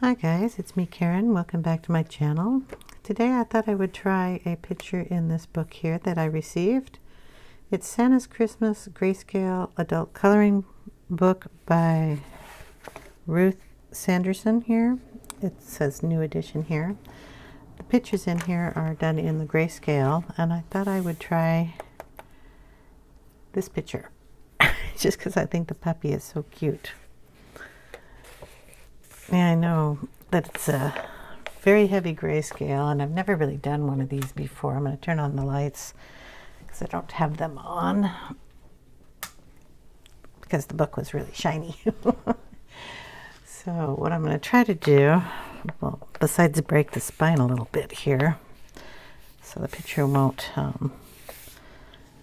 Hi guys, it's me Karen. Welcome back to my channel. Today I thought I would try a picture in this book here that I received. It's Santa's Christmas Grayscale Adult Coloring Book by Ruth Sanderson here. It says new edition here. The pictures in here are done in the grayscale, and I thought I would try this picture just because I think the puppy is so cute. Yeah, I know that it's a very heavy grayscale, and I've never really done one of these before. I'm going to turn on the lights because I don't have them on because the book was really shiny. So what I'm going to try to do, well, besides break the spine a little bit here, so the picture won't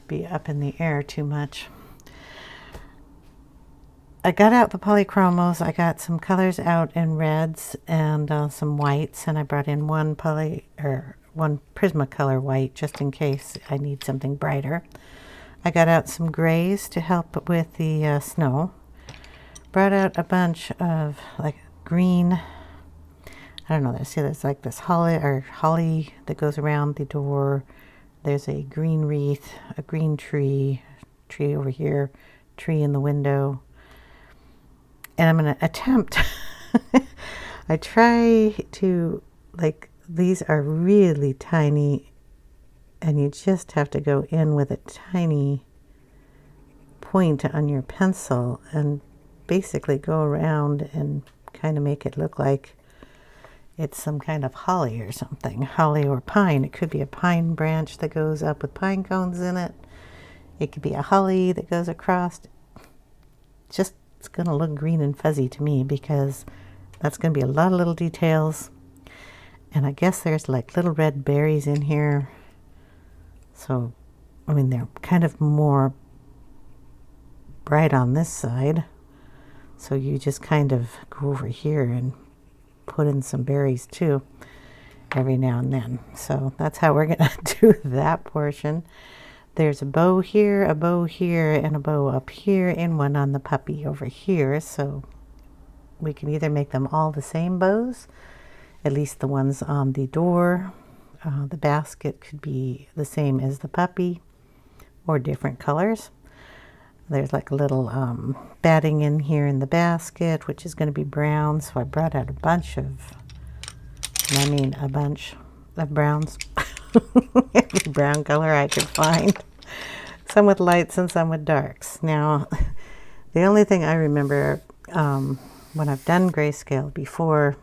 be up in the air too much. I got out the Polychromos. I got some colors out in reds and some whites, and I brought in one Prismacolor white just in case I need something brighter. I got out some grays to help with the snow. Brought out a bunch of like green, I don't know, see there's like this holly that goes around the door. There's a green wreath, a green tree over here, tree in the window. And I'm going to attempt, I try to, like, these are really tiny, and you just have to go in with a tiny point on your pencil and basically go around and kind of make it look like it's some kind of holly or something. Holly or pine. It could be a pine branch that goes up with pine cones in it. It could be a holly that goes across. Just, it's going to look green and fuzzy to me because that's going to be a lot of little details. And I guess there's like little red berries in here. So, I mean, they're kind of more bright on this side. So you just kind of go over here and put in some berries too every now and then. So that's how we're going to do that portion. There's a bow here, and a bow up here, and one on the puppy over here. So we can either make them all the same bows, at least the ones on the door. The basket could be the same as the puppy, or different colors. There's like a little batting in here in the basket, which is going to be brown. So I brought out a bunch of browns. Every brown color I could find. Some with lights and some with darks. Now, the only thing I remember when I've done grayscale before,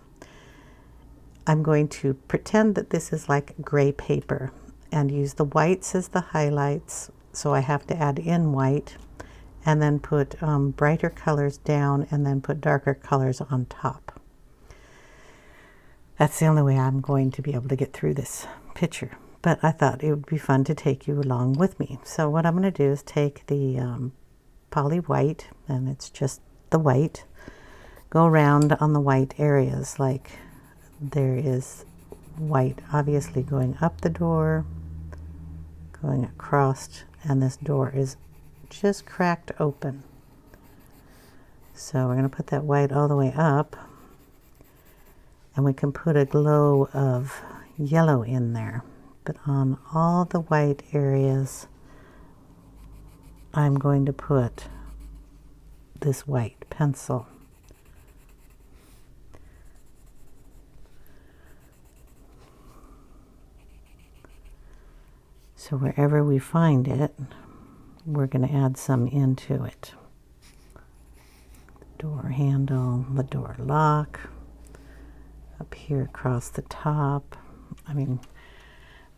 I'm going to pretend that this is like gray paper and use the whites as the highlights. So I have to add in white and then put brighter colors down and then put darker colors on top. That's the only way I'm going to be able to get through this picture. But I thought it would be fun to take you along with me. So what I'm going to do is take the poly white, and it's just the white, go around on the white areas, like there is white obviously going up the door, going across, and this door is just cracked open. So we're going to put that white all the way up, and we can put a glow of yellow in there. But on all the white areas, I'm going to put this white pencil. So wherever we find it, we're going to add some into it. The door handle, the door lock, up here across the top. I mean,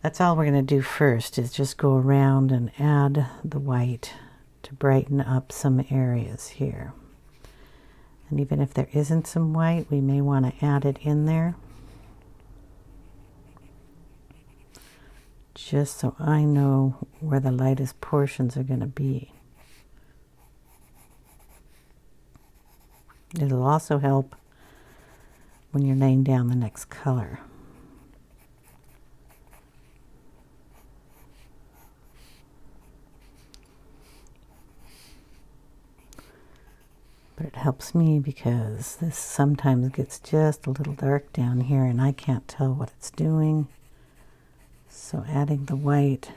that's all we're going to do first, is just go around and add the white to brighten up some areas here. And even if there isn't some white, we may want to add it in there, just so I know where the lightest portions are going to be. It'll also help when you're laying down the next color. But it helps me because this sometimes gets just a little dark down here and I can't tell what it's doing. So adding the white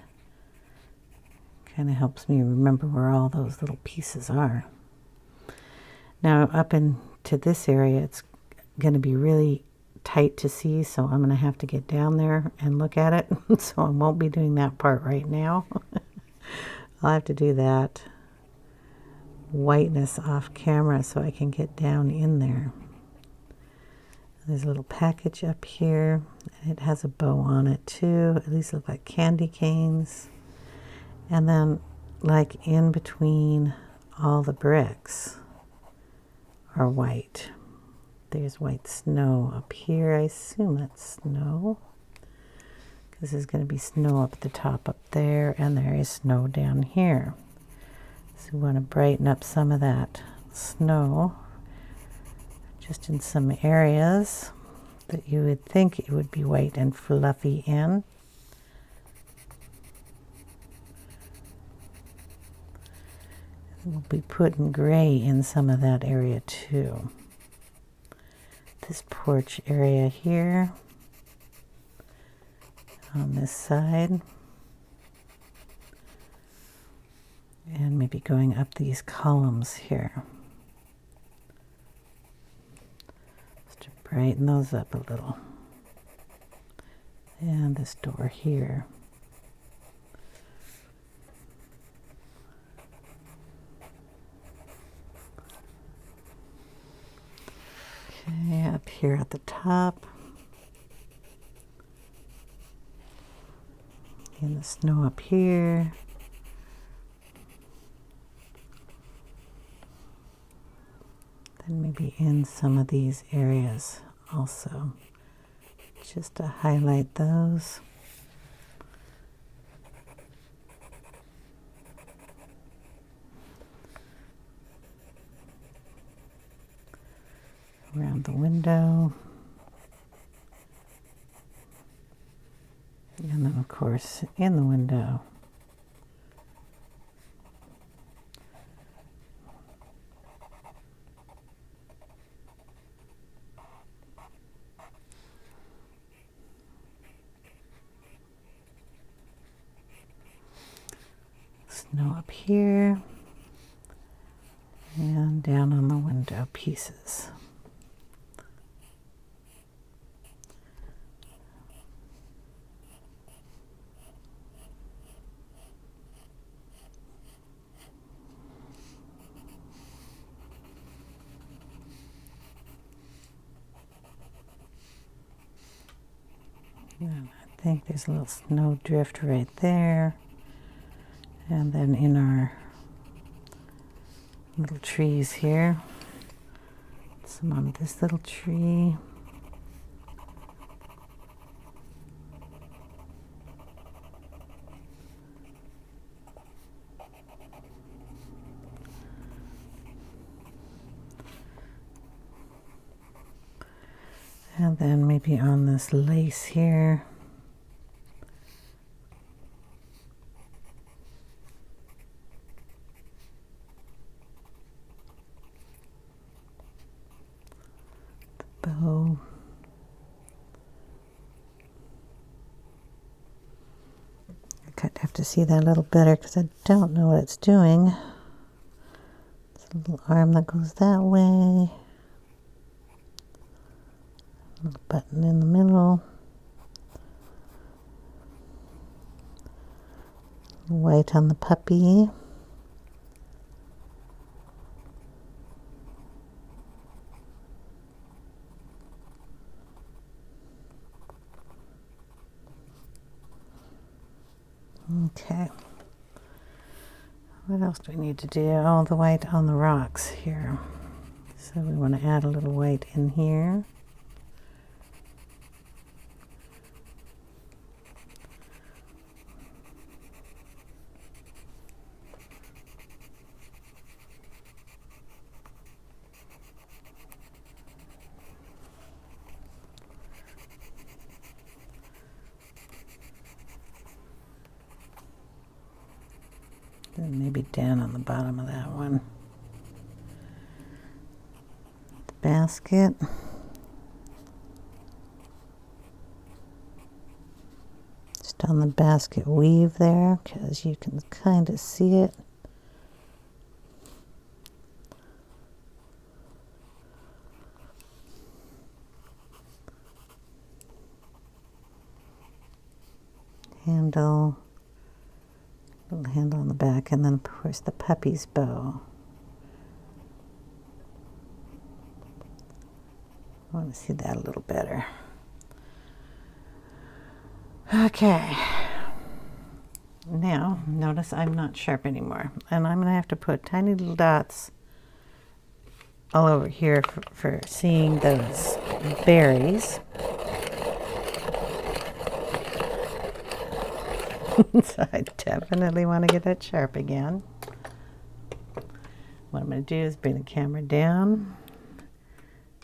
kind of helps me remember where all those little pieces are. Now up into this area, it's going to be really tight to see, so I'm going to have to get down there and look at it. So I won't be doing that part right now. I'll have to do that whiteness off camera so I can get down in there. There's a little package up here. It has a bow on it too. These look like candy canes. And then like in between all the bricks are white. There's white snow up here. I assume that's snow, because there's going to be snow up at the top up there, and there is snow down here. So we want to brighten up some of that snow just in some areas that you would think it would be white and fluffy in. We'll be putting gray in some of that area too. This porch area here on this side, and maybe going up these columns here just to brighten those up a little, and this door here. Okay, up here at the top. And the snow up here. Then maybe in some of these areas also, just to highlight those. Around the window. And then of course in the window. Snow up here and down on the window pieces. And I think there's a little snow drift right there. And then in our little trees here, some on this little tree. And then maybe on this lace here. The bow. I kind of have to see that a little better because I don't know what it's doing. It's a little arm that goes that way. Little button in the middle. White on the puppy. Okay. What else do we need to do? Oh, the white on the rocks here. So we want to add a little white in here. And maybe down on the bottom of that one. basket. Just on the basket weave there, because you can kind of see it. Handle, little handle on the back, and then of course the puppy's bow. I want to see that a little better. Okay. Now, notice I'm not sharp anymore, and I'm going to have to put tiny little dots all over here for seeing those berries. So I definitely want to get that sharp again. What I'm going to do is bring the camera down,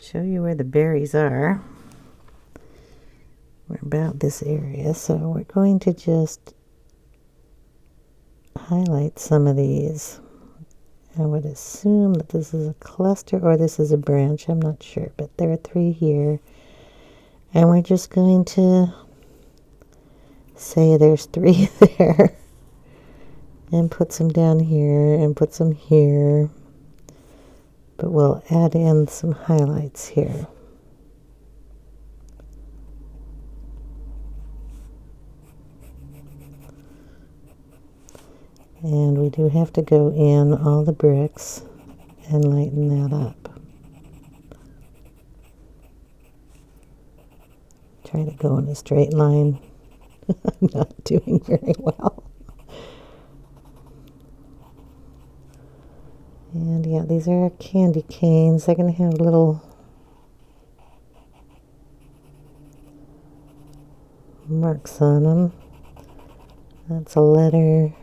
show you where the berries are. We're about this area, so we're going to just highlight some of these. I would assume that this is a cluster or this is a branch. I'm not sure, but there are 3 here. And we're just going to say there's 3 there. And put some down here and put some here. But we'll add in some highlights here. And we do have to go in all the bricks and lighten that up. Try to go in a straight line. I'm not doing very well. And yeah, these are candy canes. They're going to have little marks on them. That's a letter.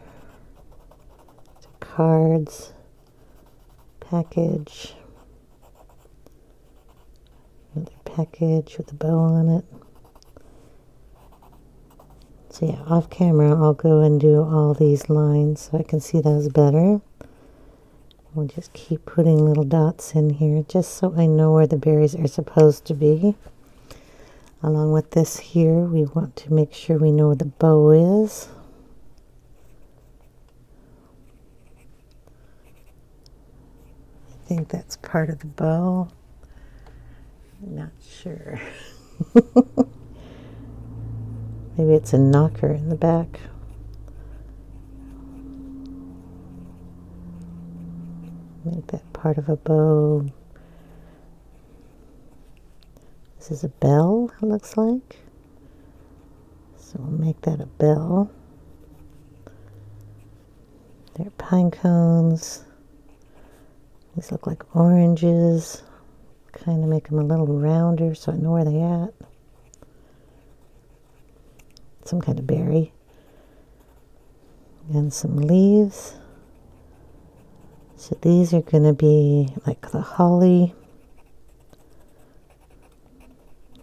Cards, package, another package with a bow on it. So yeah, off camera I'll go and do all these lines so I can see those better. We'll just keep putting little dots in here just so I know where the berries are supposed to be. Along with this here, we want to make sure we know where the bow is. I think that's part of the bow. I'm not sure. Maybe it's a knocker in the back. Make that part of a bow. This is a bell, it looks like. So we'll make that a bell. There are pine cones. These look like oranges. Kind of make them a little rounder so I know where they're at. Some kind of berry. And some leaves. So these are going to be like the holly.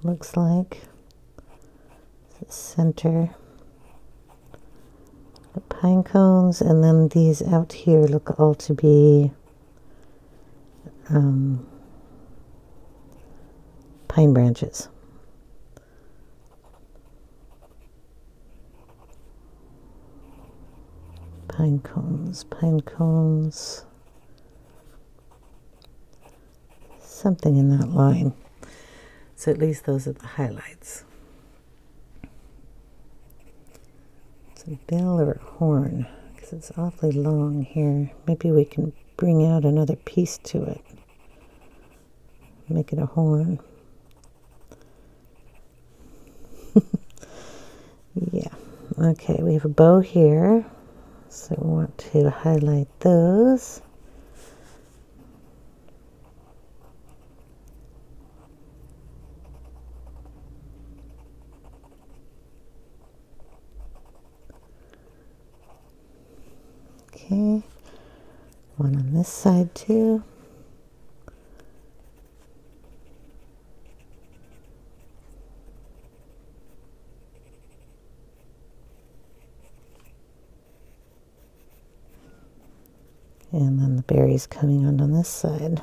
Looks like. The center. The pine cones. And then these out here look all to be pine branches. Pine cones, something in that line. So at least those are the highlights. It's a bell or a horn, because it's awfully long here. Maybe we can bring out another piece to it. Make it a horn. Yeah. Okay, we have a bow here. So we want to highlight those. Okay. One on this side too. And then the berries coming on this side.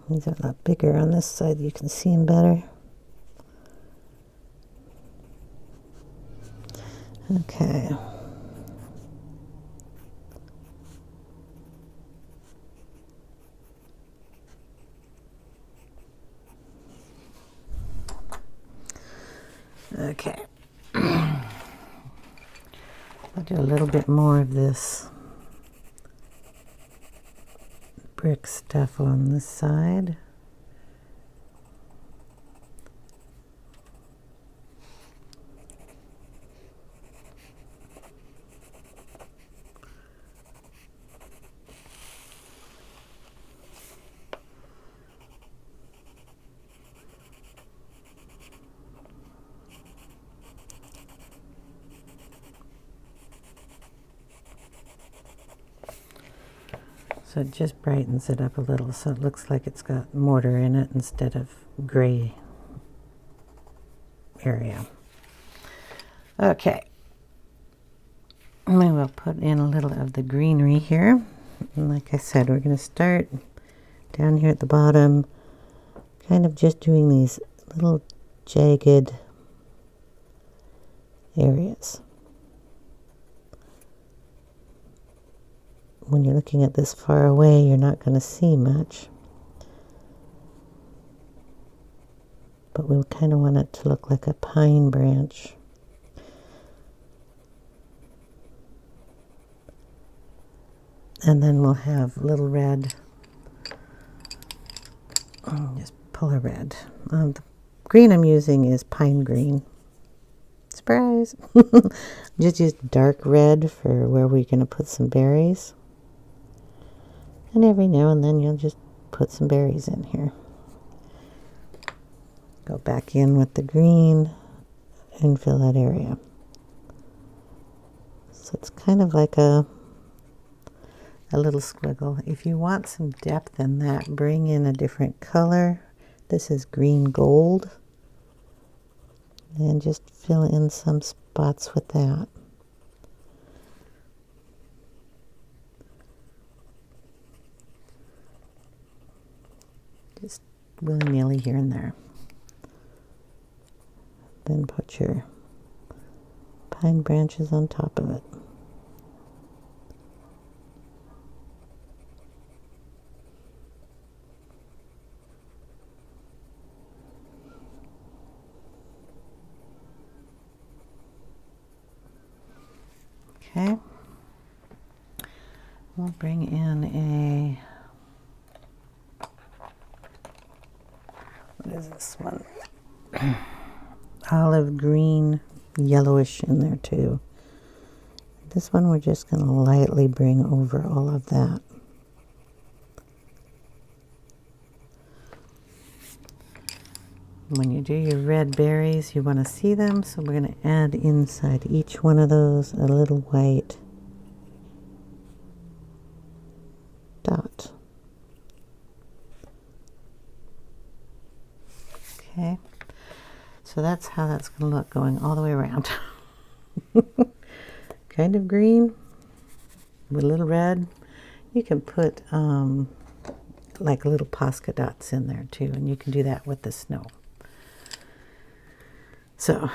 These are a lot bigger on this side. You can see them better. Okay. Okay. I'll do a little bit more of this brick stuff on this side. So it just brightens it up a little, so it looks like it's got mortar in it instead of gray area. Okay. We will put in a little of the greenery here. And like I said, we're going to start down here at the bottom, kind of just doing these little jagged areas. When you're looking at this far away, you're not going to see much. But we kind of want it to look like a pine branch. And then we'll have little red, just pull red. The green I'm using is pine green. Surprise! Just use dark red for where we're going to put some berries. And every now and then you'll just put some berries in here. Go back in with the green and fill that area. So it's kind of like a little squiggle. If you want some depth in that, bring in a different color. This is green gold. And just fill in some spots with that. Just willy-nilly here and there. Then put your pine branches on top of it. Okay. We'll bring in a, what is this one? Olive green, yellowish in there too. This one we're just going to lightly bring over all of that. When you do your red berries, you want to see them, so we're going to add inside each one of those a little white dot. Okay, so that's how that's going to look going all the way around. Kind of green with a little red. You can put like little Posca dots in there too, and you can do that with the snow. So,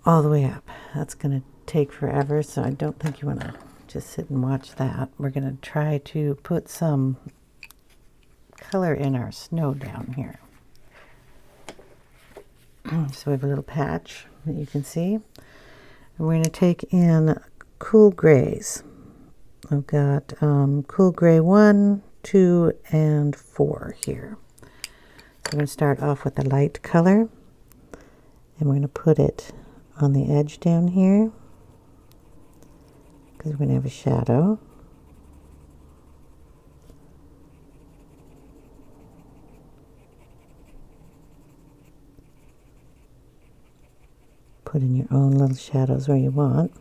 all the way up. That's going to take forever, so I don't think you want to just sit and watch that. We're going to try to put some color in our snow down here. So we have a little patch that you can see. And we're going to take in cool grays. I've got cool gray 1, 2, and 4 here. So we're going to start off with a light color. And we're going to put it on the edge down here, because we're going to have a shadow. Put in your own little shadows where you want.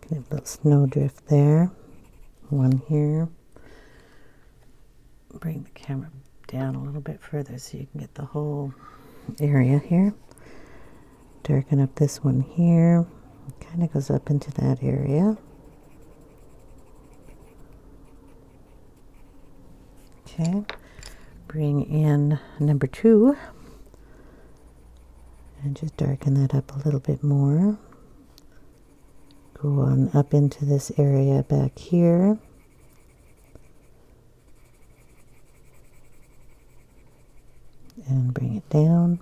Can have a little snowdrift there. One here. Bring the camera down a little bit further so you can get the whole area here. Darken up this one here. It kind of goes up into that area. Okay, bring in number 2 and just darken that up a little bit more. Go on up into this area back here. And bring it down.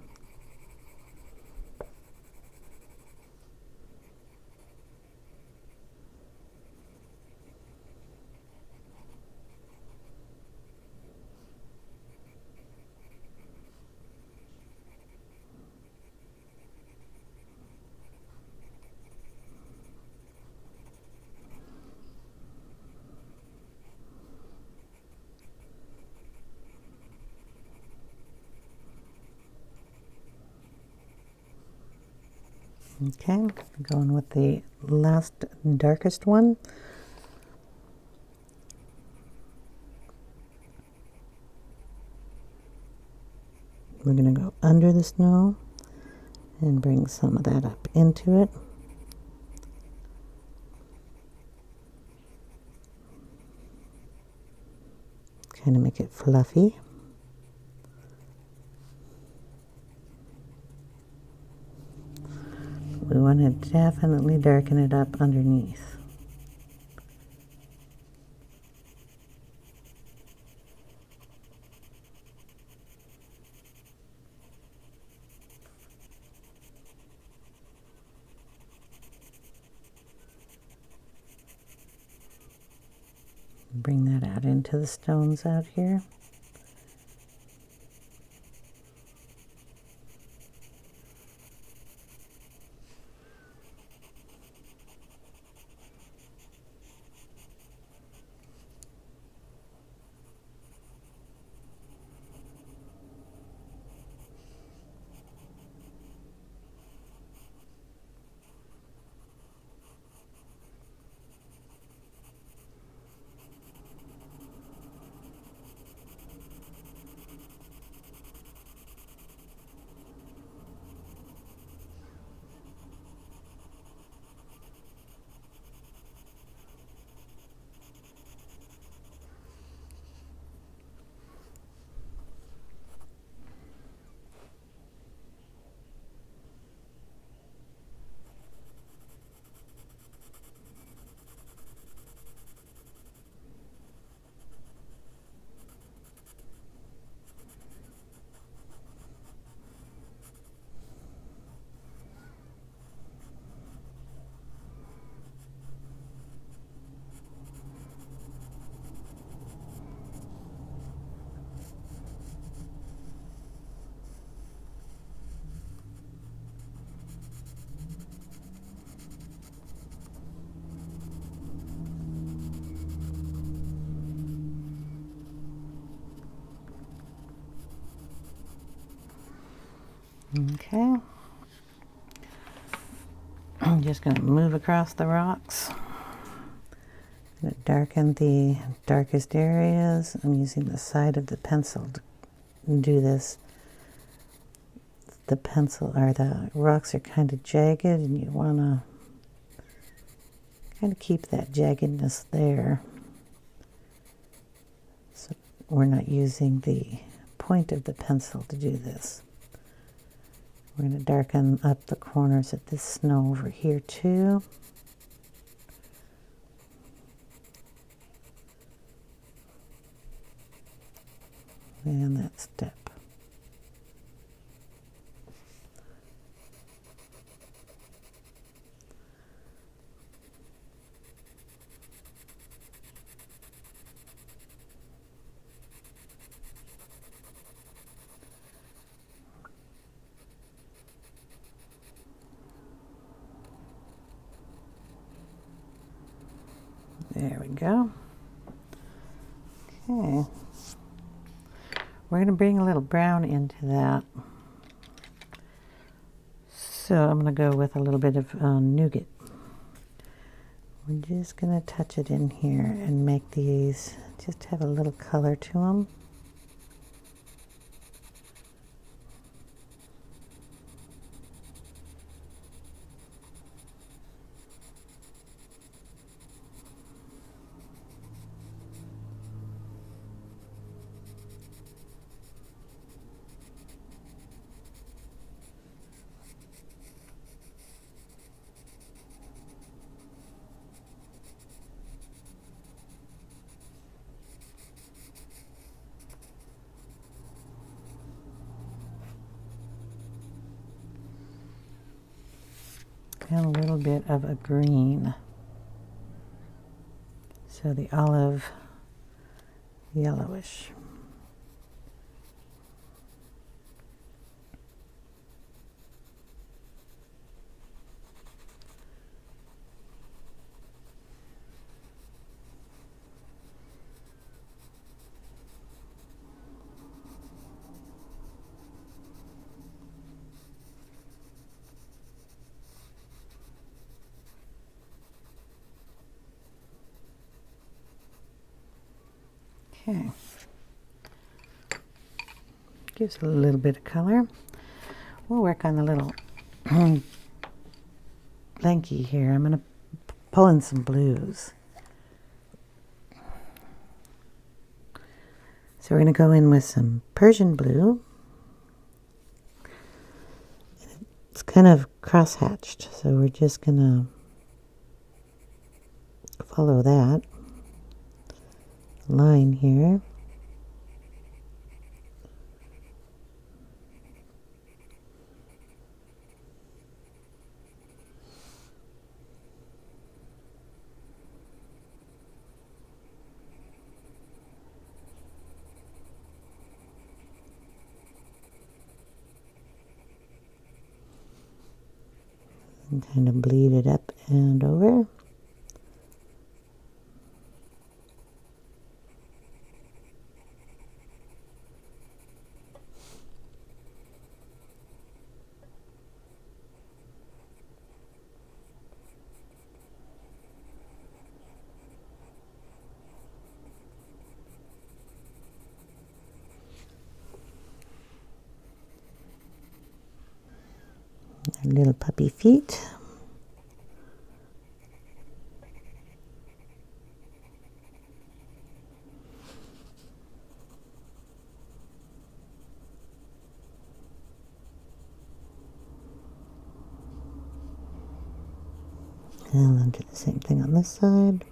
Okay, going with the last darkest one. We're going to go under the snow and bring some of that up into it. Kind of make it fluffy. We want to definitely darken it up underneath. Bring that out into the stones out here. Okay. I'm just going to move across the rocks. I'm going to darken the darkest areas. I'm using the side of the pencil to do this. The pencil or the rocks are kind of jagged, and you want to kind of keep that jaggedness there. So we're not using the point of the pencil to do this. We're going to darken up the corners of this snow over here too. And that step. There we go. Okay. We're going to bring a little brown into that. So I'm going to go with a little bit of Nougat. We're just going to touch it in here and make these just have a little color to them. and a little bit of a green. So the olive yellowish. Okay, gives it a little bit of color. We'll work on the little blankie here. I'm going to pull in some blues. So we're going to go in with some Prussian Blue. It's kind of cross-hatched, so we're just going to follow that line here. And kind of bleed it up and over. Our little puppy feet. And then do the same thing on this side.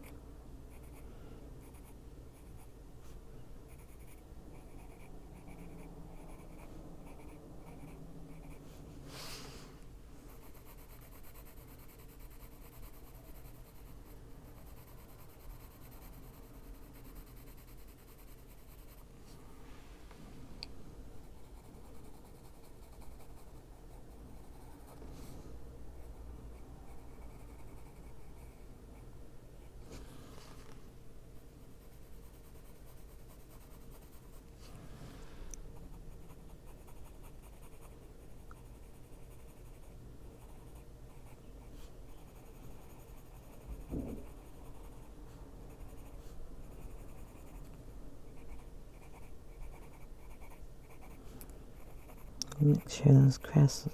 Make sure those cross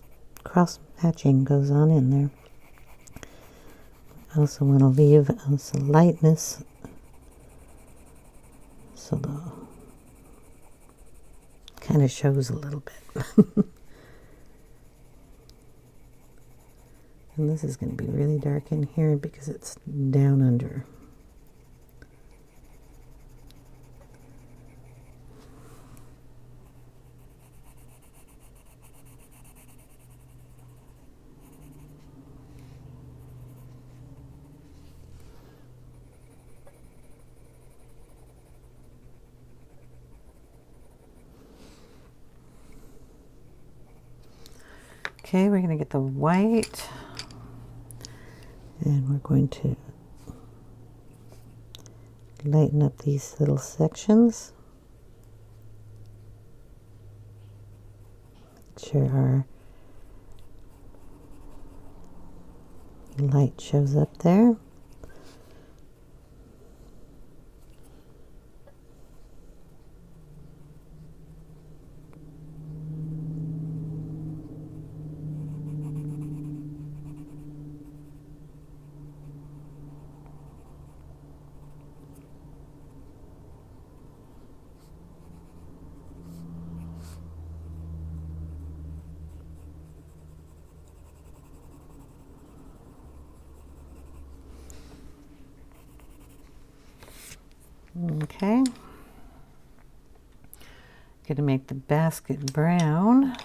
hatching goes on in there. I also want to leave some lightness so the kind of shows a little bit. And this is going to be really dark in here because it's down under. Okay, we're going to get the white, and we're going to lighten up these little sections. Make sure our light shows up there. Okay, going to make the basket brown,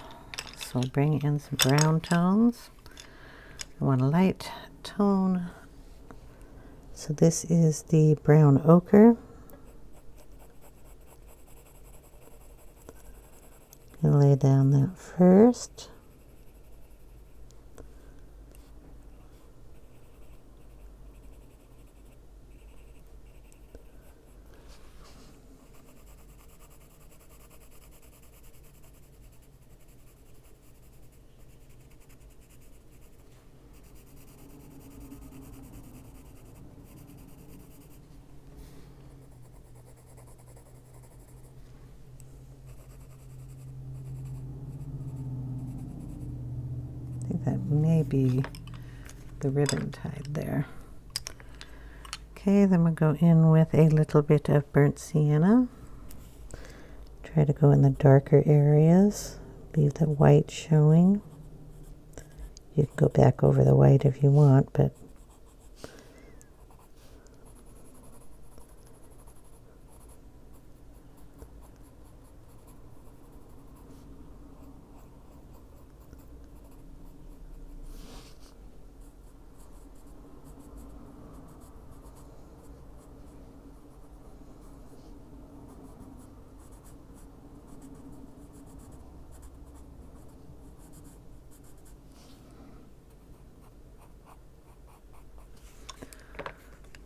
so bring in some brown tones. I want a light tone. So this is the brown ochre. I'm going to lay down that first. I think that may be the ribbon tied there. Okay, then we'll go in with a little bit of burnt sienna. Try to go in the darker areas, leave the white showing. You can go back over the white if you want, but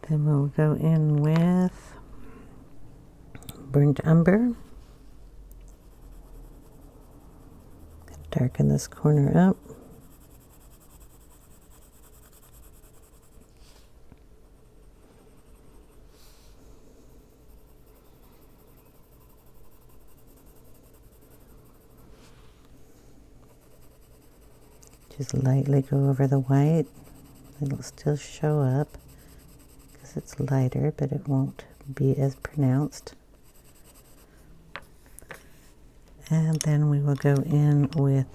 then we'll go in with burnt umber. Darken this corner up. Just lightly go over the white. It'll still show up because it's lighter, but it won't be as pronounced. And then we will go in with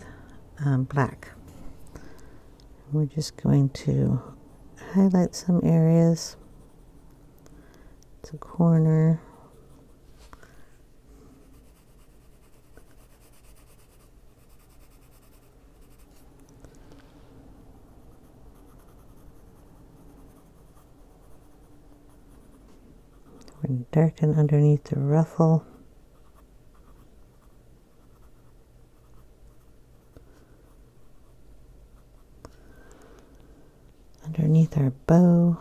black. We're just going to highlight some areas. It's a corner. We're going to darken underneath the ruffle. Underneath our bow.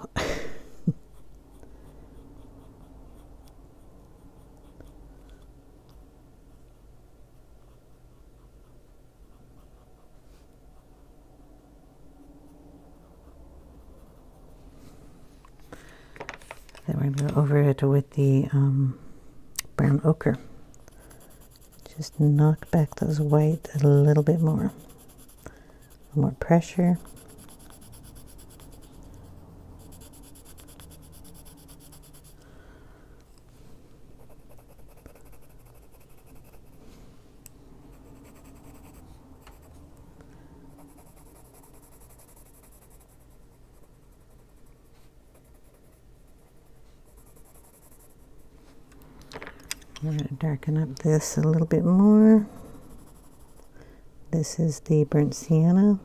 Then we're going to go over it with the brown ochre. Just knock back those white a little bit more. A little more pressure. We're going to darken up this a little bit more. This is the burnt sienna.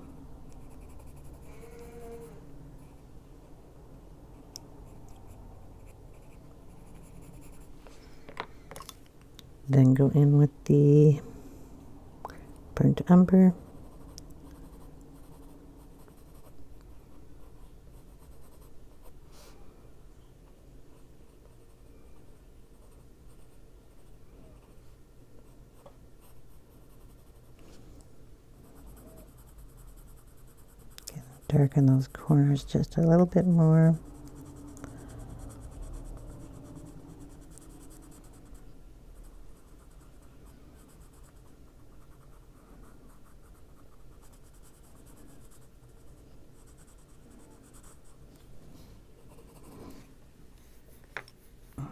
Then go in with the burnt umber. Darken those corners just a little bit more.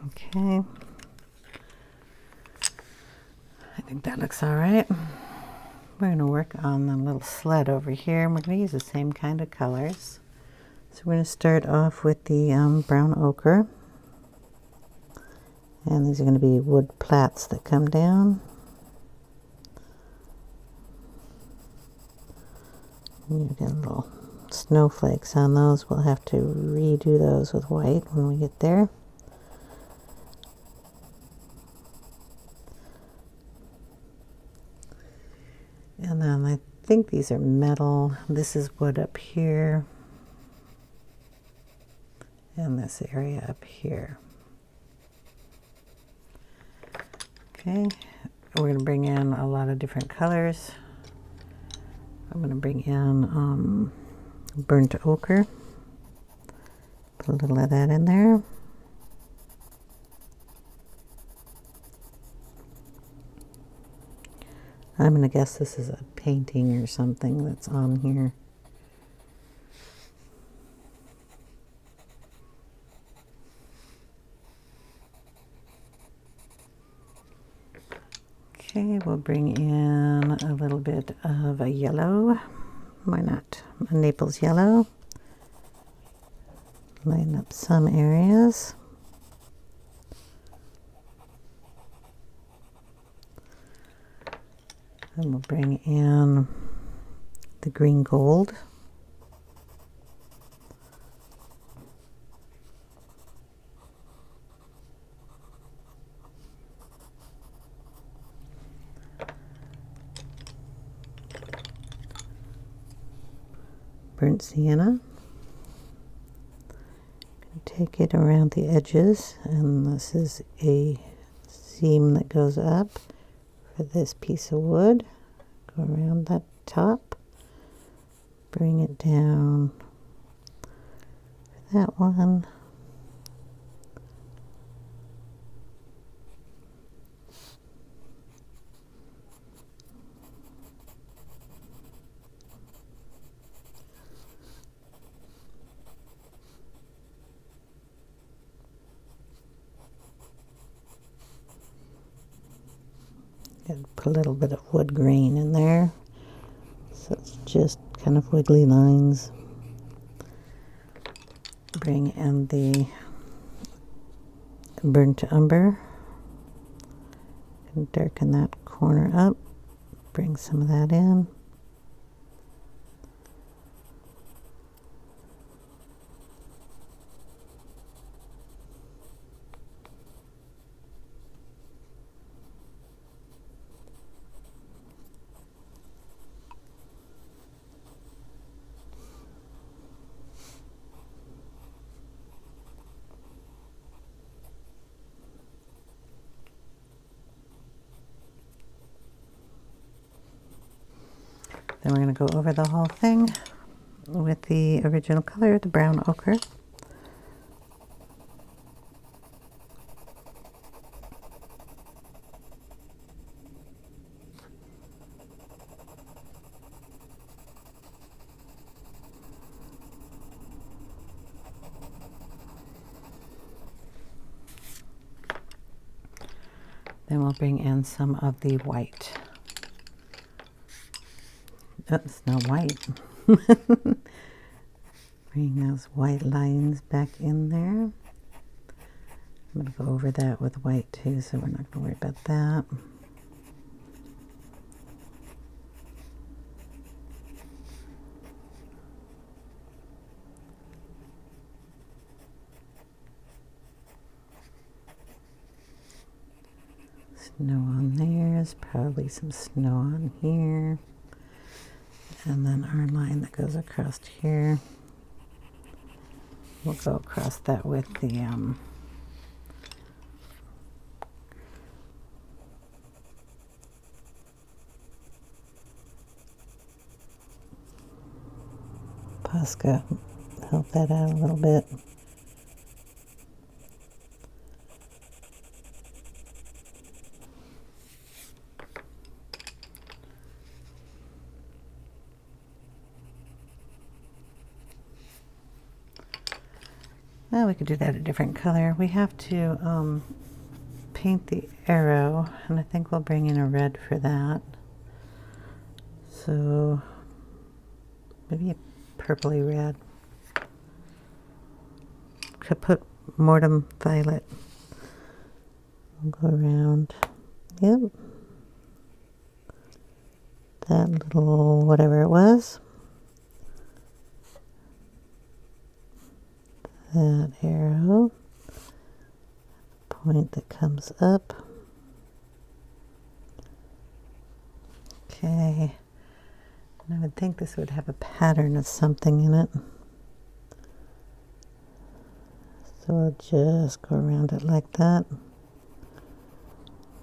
Okay. I think that looks all right. We're going to work on the little sled over here, and we're going to use the same kind of colors. So we're going to start off with the brown ochre. And these are going to be wood plats that come down. You get a little snowflakes on those. We'll have to redo those with white when we get there. And then I think these are metal. This is wood up here. And this area up here. Okay, we're going to bring in a lot of different colors. I'm going to bring in burnt ochre. Put a little of that in there. I'm going to guess this is a painting or something that's on here. Okay, we'll bring in a little bit of a yellow. Why not? A Naples yellow. Lighten up some areas. And we'll bring in the green gold. Burnt sienna. Take it around the edges, and this is a seam that goes up for this piece of wood. Go around that top, bring it down for that one. Put a little bit of wood grain in there, so it's just kind of wiggly lines. Bring in the burnt umber and darken that corner up. Bring some of that in. Then we're going to go over the whole thing with the original color, the brown ochre. Then we'll bring in some of the white. Oh, it's not white. Bring those white lines back in there. I'm going to go over that with white too, so we're not going to worry about that. Snow on there. There's probably some snow on here. And then our line that goes across here, we'll go across that with the Posca. Help that out a little bit. Well, we could do that a different color. We have to paint the arrow, and I think we'll bring in a red for that. So maybe a purpley red. Caput Mortuum violet. We'll go around. Yep. That little whatever it was. that arrow, point that comes up. Okay, and I would think this would have a pattern of something in it. So I'll just go around it like that.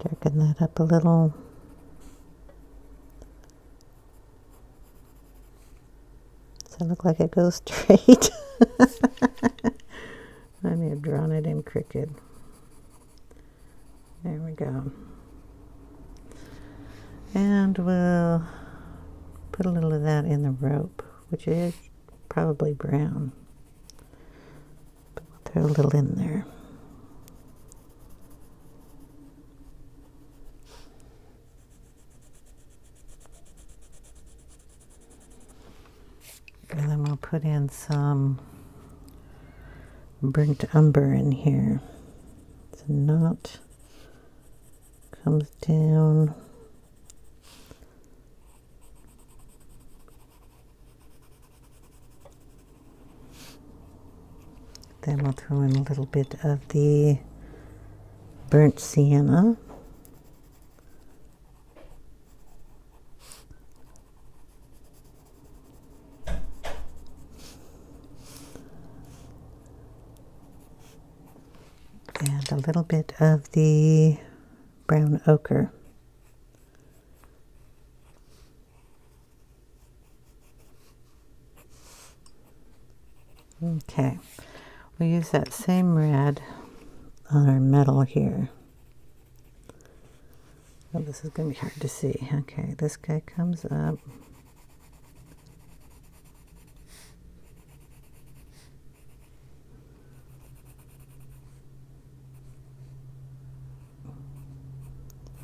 Darken that up a little. Does it look like it goes straight? I may have drawn it in crooked. There we go. And we'll put a little of that in the rope, which is probably brown. But we'll throw a little in there. And then we'll put in some burnt umber in here. It's a knot, comes down. Then we'll throw in a little bit of the burnt sienna. And a little bit of the brown ochre. Okay, we'll use that same red on our metal here. Oh, this is going to be hard to see. Okay, this guy comes up.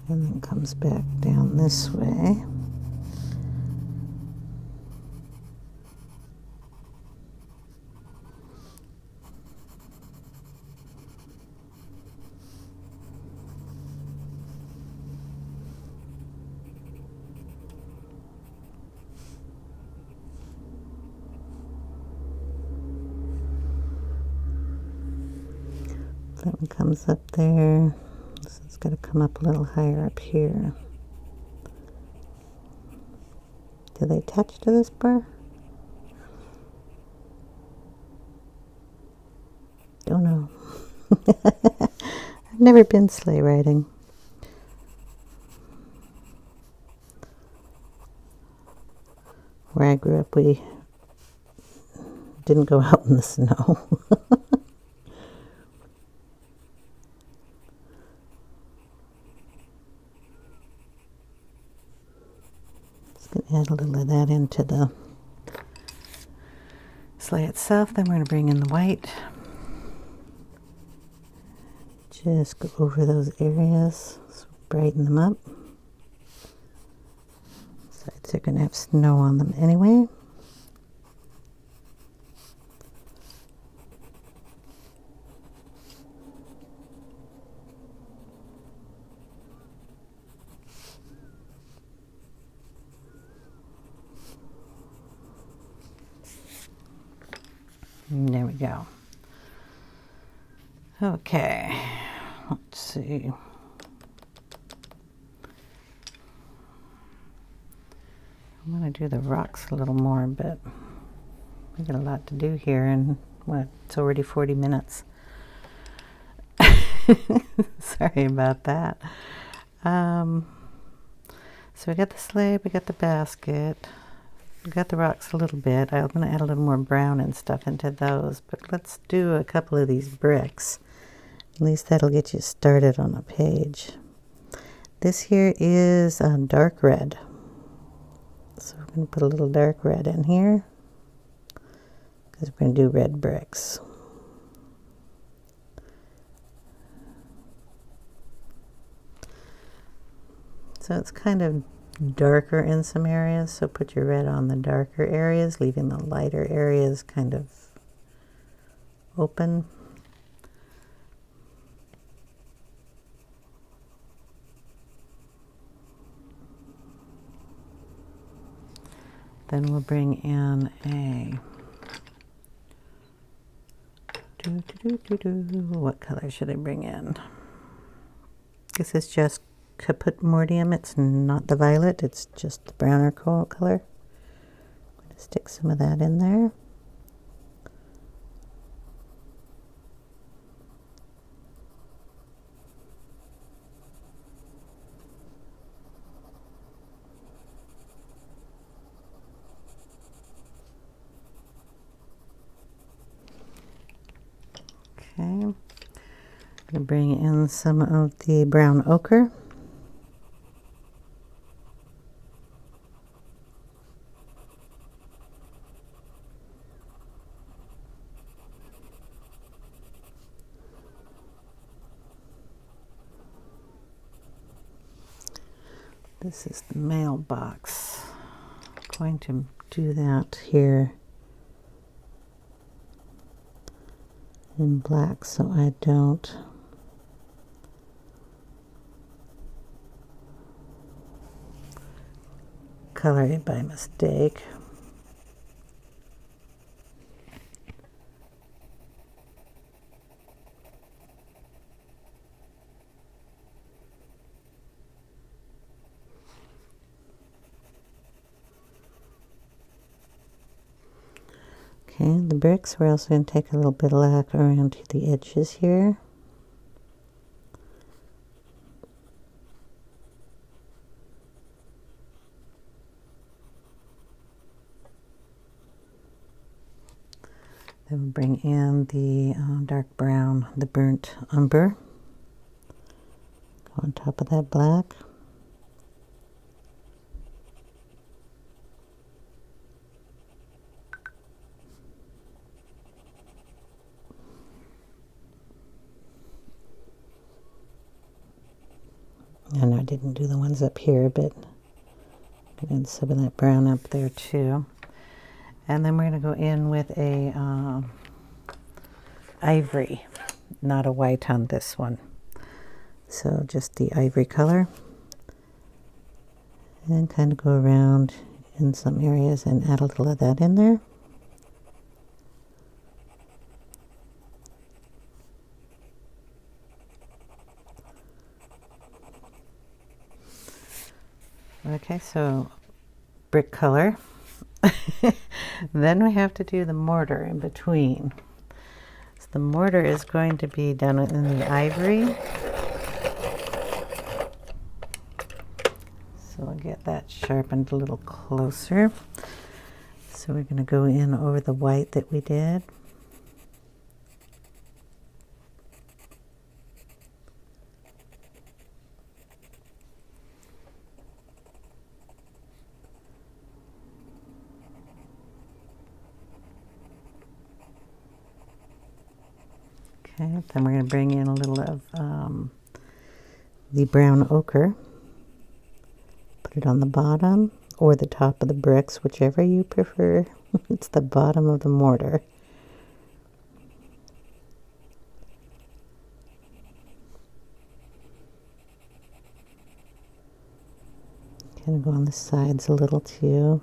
And then comes back down this way. That one comes up there. So it's got to come up a little higher up here. Do they attach to this bar? Don't know. I've never been sleigh riding. Where I grew up, we didn't go out in the snow. Add a little of that into the sleigh itself. Then we're going to bring in the white. Just go over those areas, so brighten them up. Sides are going to have snow on them anyway. There we go. Okay, let's see. I'm going to do the rocks a little more, but we got a lot to do here, and what? It's already 40 minutes. Sorry about that. So we got the sleigh, we got the basket. We got the rocks a little bit. I'm going to add a little more brown and stuff into those, but let's do a couple of these bricks. At least that'll get you started on a page. This here is dark red. So we're going to put a little dark red in here because we're going to do red bricks. So it's kind of darker in some areas, so put your red on the darker areas, leaving the lighter areas kind of open. Then we'll bring in a What color should I bring in? This is just Caput Mortuum. It's not the violet, it's just the browner color. I'm going to stick some of that in there. Okay, I'm going to bring in some of the brown ochre. This is the mailbox. I'm going to do that here in black so I don't color it by mistake. Okay, the bricks, we're also going to take a little bit of black around to the edges here. Then we'll bring in the dark brown, the burnt umber. Go on top of that black. I know I didn't do the ones up here, but add some of that brown up there too. And then we're going to go in with a ivory, not a white on this one. So just the ivory color. And kind of go around in some areas and add a little of that in there. Okay, so brick color. Then we have to do the mortar in between. So the mortar is going to be done in the ivory. So we'll get that sharpened a little closer. So we're going to go in over the white that we did. Okay, then we're going to bring in a little of the brown ochre. Put it on the bottom or the top of the bricks, whichever you prefer. It's the bottom of the mortar. Kind of go on the sides a little too.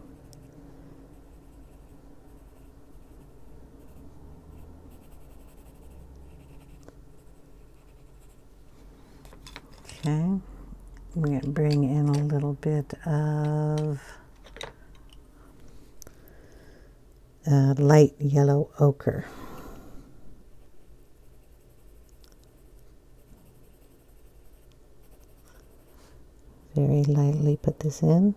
Okay, we're going to bring in a little bit of light yellow ochre. Very lightly put this in.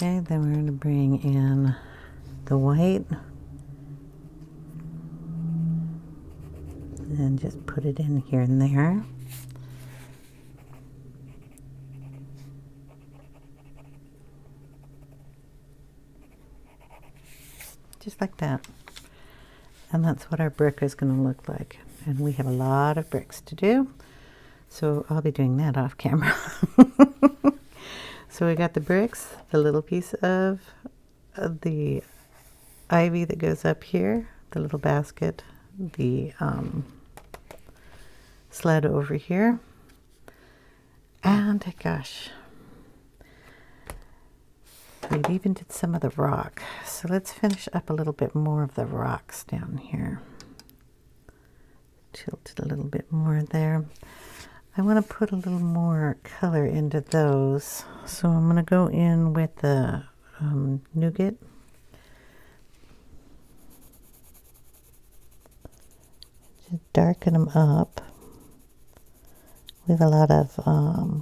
Okay, then we're going to bring in the white and just put it in here and there. Just like that. And that's what our brick is going to look like. And we have a lot of bricks to do. So I'll be doing that off camera. So we got the bricks, the little piece of the ivy that goes up here, the little basket, the sled over here, and gosh, we even did some of the rock. So let's finish up a little bit more of the rocks down here. Tilt it a little bit more there. I want to put a little more color into those, so I'm going to go in with the Nougat. Just darken them up. We have a lot of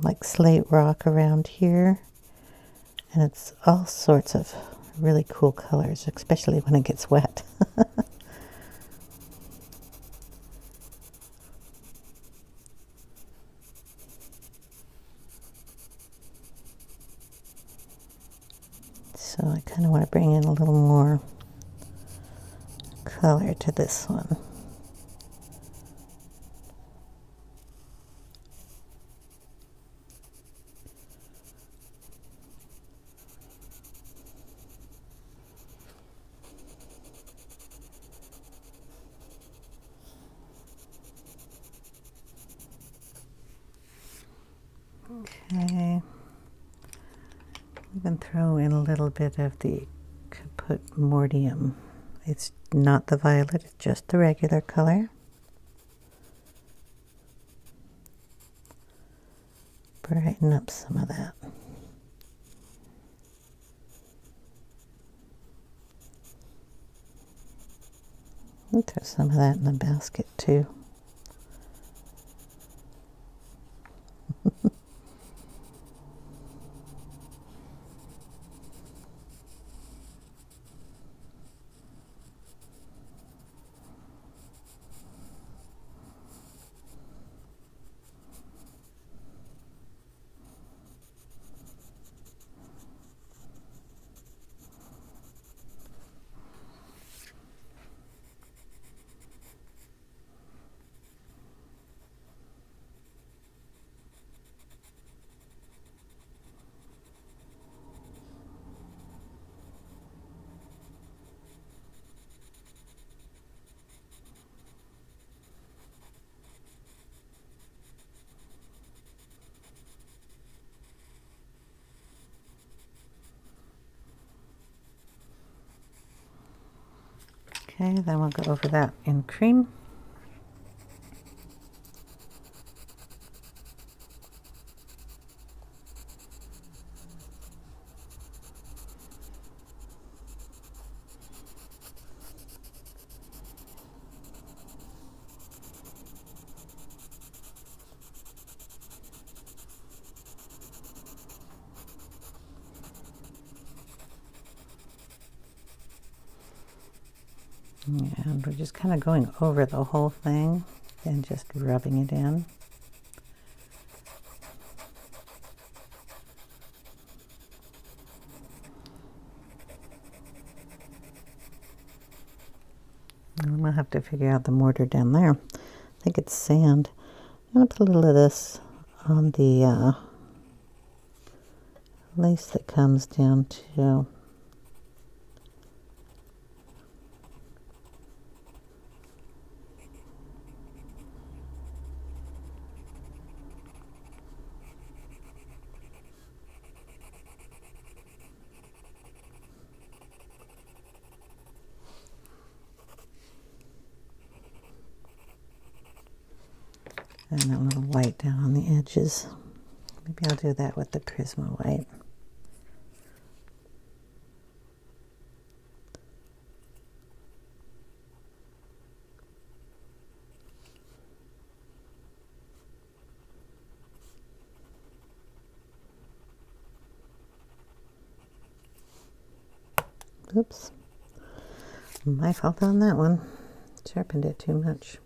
like slate rock around here, and it's all sorts of really cool colors, especially when it gets wet. So I kind of want to bring in a little more color to this one. Okay. We can throw in a little bit of the Caput Mortuum. It's not the violet, it's just the regular color. Brighten up some of that. I'll throw some of that in the basket too. Okay, then we'll go over that in cream. And we're just kind of going over the whole thing and just rubbing it in. I'm going to have to figure out the mortar down there. I think it's sand. I'm going to put a little of this on the lace that comes down to. And a little white down on the edges. Maybe I'll do that with the Prisma white. Oops. My fault on that one. Sharpened it too much.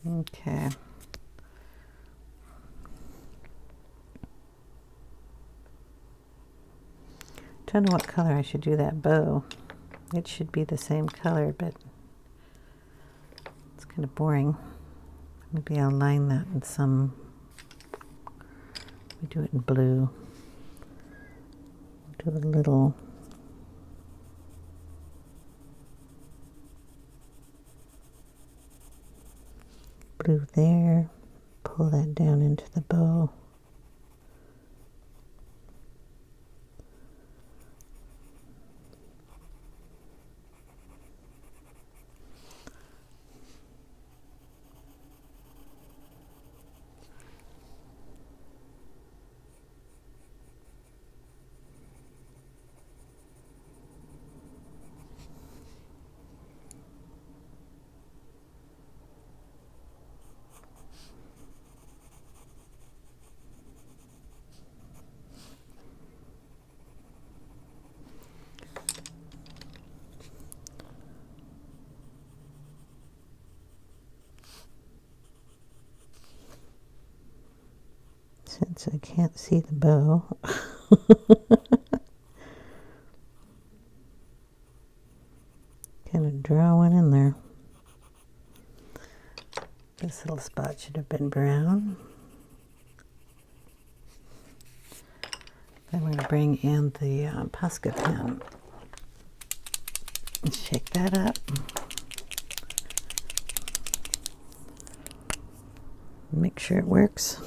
Okay. Don't know what color I should do that bow. It should be the same color, but it's kind of boring. Maybe I'll line that in some, we do it in blue. Do a little blue there, pull that down into the bow. Since I can't see the bow, kind of draw one in there. This little spot should have been brown. Then we're going to bring in the Posca pen and shake that up. Make sure it works.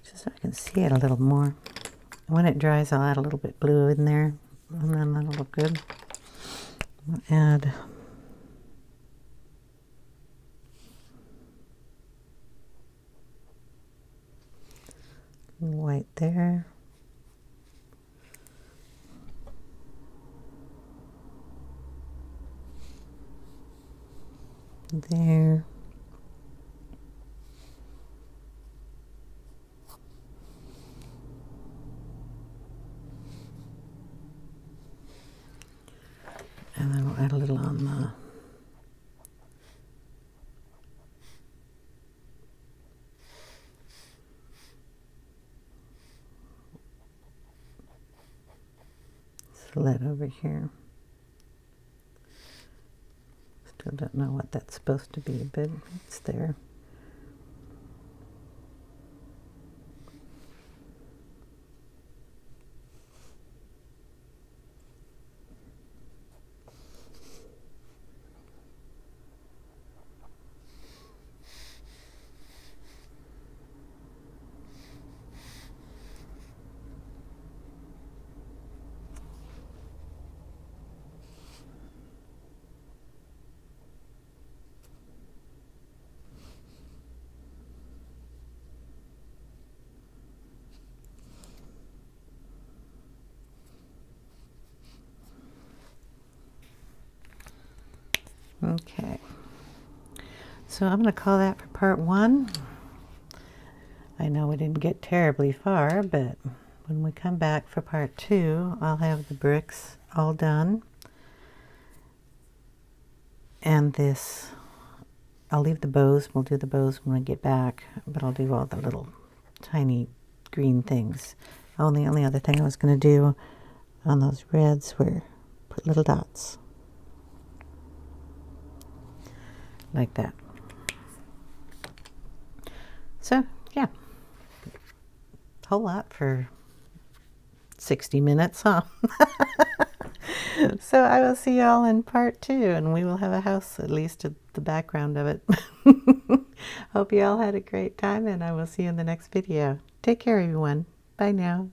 Just so I can see it a little more. When it dries, I'll add a little bit blue in there, and then that'll look good. I'll add white there. There. And then we'll add a little on the slit over here. Still don't know what that's supposed to be, but it's there. Okay, so I'm going to call that for part one. I know we didn't get terribly far, but when we come back for part two, I'll have the bricks all done. And this, I'll leave the bows. We'll do the bows when we get back, but I'll do all the little tiny green things. Oh, and the only other thing I was going to do on those reds were put little dots. Like that. So, yeah. Whole lot for 60 minutes, huh? So I will see y'all in part two, and we will have a house, at least at the background of it. Hope you all had a great time, and I will see you in the next video. Take care, everyone. Bye now.